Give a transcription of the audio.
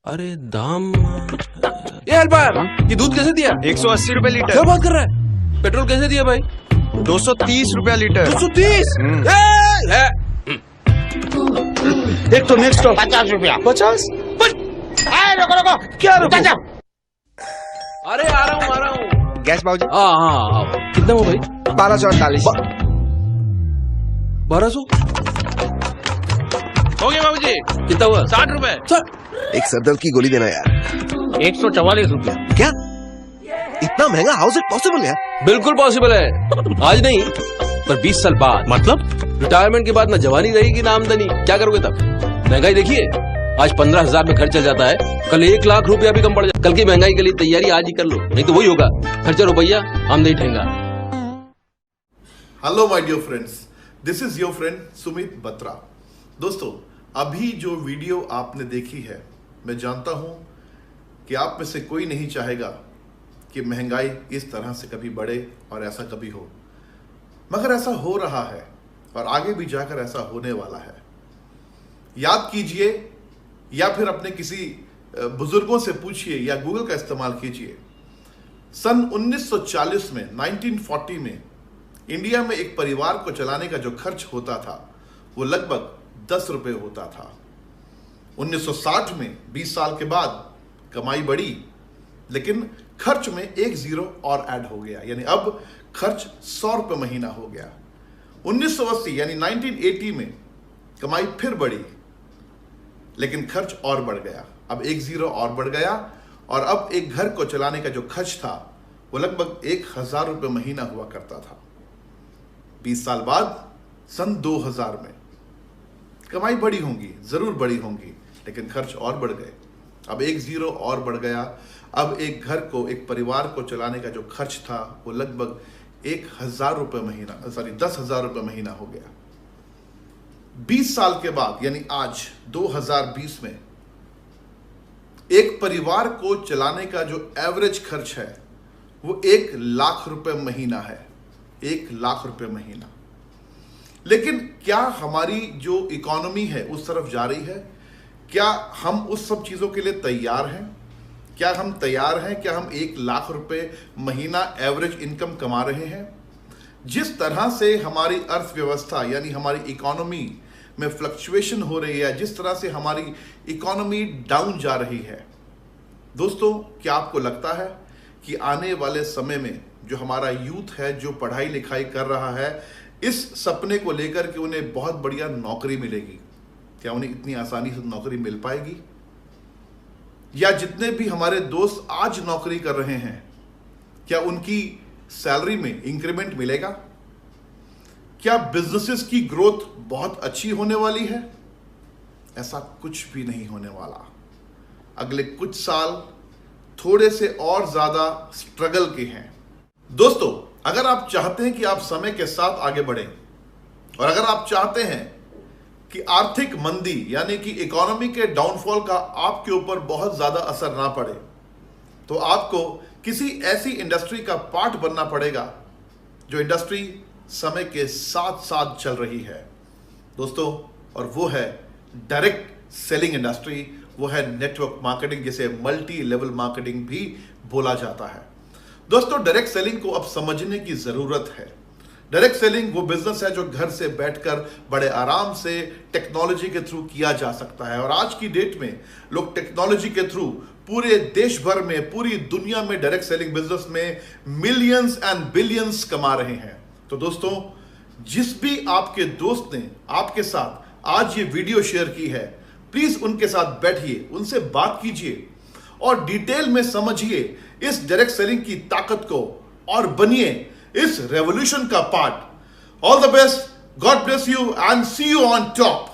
अरे दाम ये हेल्पर, ये दूध कैसे दिया? 180 रुपए क्या लीटर। बात कर रहा है? पेट्रोल कैसे दिया भाई? 230 रुपया लीटर। 230? एक तो नेक्स्ट 50 रुपया। 50? रुको रुको, क्या रुको? चाचा, अरे आ रहा हूँ। गैस बाबूजी। हाँ कितना हुआ भाई? 1248। 1200? हो गया बाबूजी। कितना हुआ? 60 रुपए। एक सरदर्द की गोली देना यार। 144 रुपया। क्या इतना महंगा? हाउ इज इट पॉसिबल यार? बिल्कुल पॉसिबल है। आज नहीं पर 20 साल बाद। मतलब रिटायरमेंट के बाद ना जवानी रहेगी ना आमदनी। क्या करोगे तब? महंगाई देखिए, आज 15,000 में खर्चा जाता है, कल 1 लाख रुपया भी कम पड़ जाए। कल की महंगाई के लिए तैयारी आज ही कर लो, नहीं तो वही होगा, खर्चा रुपया आमदनी ठेंगा। Hello my dear friends, this is your friend Sumit Batra. दोस्तों, अभी जो वीडियो आपने देखी है, मैं जानता हूं कि आप में से कोई नहीं चाहेगा कि महंगाई इस तरह से कभी बढ़े और ऐसा कभी हो, मगर ऐसा हो रहा है और आगे भी जाकर ऐसा होने वाला है। याद कीजिए या फिर अपने किसी बुजुर्गों से पूछिए या गूगल का इस्तेमाल कीजिए। सन 1940 में 1940 में इंडिया में एक परिवार को चलाने का जो खर्च होता था वो लगभग 10 रुपए होता था। 1960 में 20 साल के बाद कमाई बढ़ी, लेकिन खर्च में एक जीरो और ऐड हो गया, यानी अब खर्च 100 रुपए महीना हो गया। 1980 यानी 1980 में कमाई फिर बढ़ी, लेकिन खर्च और बढ़ गया, अब एक जीरो और बढ़ गया और अब एक घर को चलाने का जो खर्च था वो लगभग 1,000 रुपए महीना हुआ करता था। 20 साल बाद सन 2000 में कमाई बढ़ी होंगी, जरूर बढ़ी होंगी, लेकिन खर्च और बढ़ गए, अब एक जीरो और बढ़ गया। अब एक घर को, एक परिवार को चलाने का जो खर्च था वो लगभग 1,000 रुपए महीना, 10,000 रुपए महीना हो गया। 20 साल के बाद यानी आज 2020 में एक परिवार को चलाने का जो एवरेज खर्च है वो 1 लाख रुपए महीना है, 1 लाख रुपए महीना। लेकिन क्या हमारी जो इकोनॉमी है उस तरफ जा रही है? क्या हम उस सब चीजों के लिए तैयार हैं? क्या हम तैयार हैं? क्या हम 1 लाख रुपए महीना एवरेज इनकम कमा रहे हैं? जिस तरह से हमारी अर्थव्यवस्था यानी हमारी इकोनॉमी में फ्लक्चुएशन हो रही है, जिस तरह से हमारी इकोनॉमी डाउन जा रही है, दोस्तों, क्या आपको लगता है कि आने वाले समय में जो हमारा यूथ है, जो पढ़ाई लिखाई कर रहा है, इस सपने को लेकर के उन्हें बहुत बढ़िया नौकरी मिलेगी? क्या उन्हें इतनी आसानी से नौकरी मिल पाएगी? या जितने भी हमारे दोस्त आज नौकरी कर रहे हैं, क्या उनकी सैलरी में इंक्रीमेंट मिलेगा? क्या बिजनेसेस की ग्रोथ बहुत अच्छी होने वाली है? ऐसा कुछ भी नहीं होने वाला। अगले कुछ साल थोड़े से और ज्यादा स्ट्रगल के हैं। दोस्तों, अगर आप चाहते हैं कि आप समय के साथ आगे बढ़ें और अगर आप चाहते हैं कि आर्थिक मंदी यानी कि इकोनॉमी के डाउनफॉल का आपके ऊपर बहुत ज्यादा असर ना पड़े, तो आपको किसी ऐसी इंडस्ट्री का पार्ट बनना पड़ेगा जो इंडस्ट्री समय के साथ साथ चल रही है, दोस्तों, और वो है डायरेक्ट सेलिंग इंडस्ट्री, वो है नेटवर्क मार्केटिंग, जिसे मल्टी लेवल मार्केटिंग भी बोला जाता है। दोस्तों, डायरेक्ट सेलिंग को अब समझने की जरूरत है। डायरेक्ट सेलिंग वो बिजनेस है जो घर से बैठकर बड़े आराम से टेक्नोलॉजी के थ्रू किया जा सकता है, और आज की डेट में लोग टेक्नोलॉजी के थ्रू पूरे देश भर में, पूरी दुनिया में डायरेक्ट सेलिंग बिजनेस में मिलियंस एंड बिलियंस कमा रहे हैं। तो दोस्तों, जिस भी आपके दोस्त ने आपके साथ आज ये वीडियो शेयर की है, प्लीज उनके साथ बैठिए, उनसे बात कीजिए और डिटेल में समझिए इस डायरेक्ट सेलिंग की ताकत को और बनिए इस रेवोल्यूशन का part. All the best, God bless you and see you on top.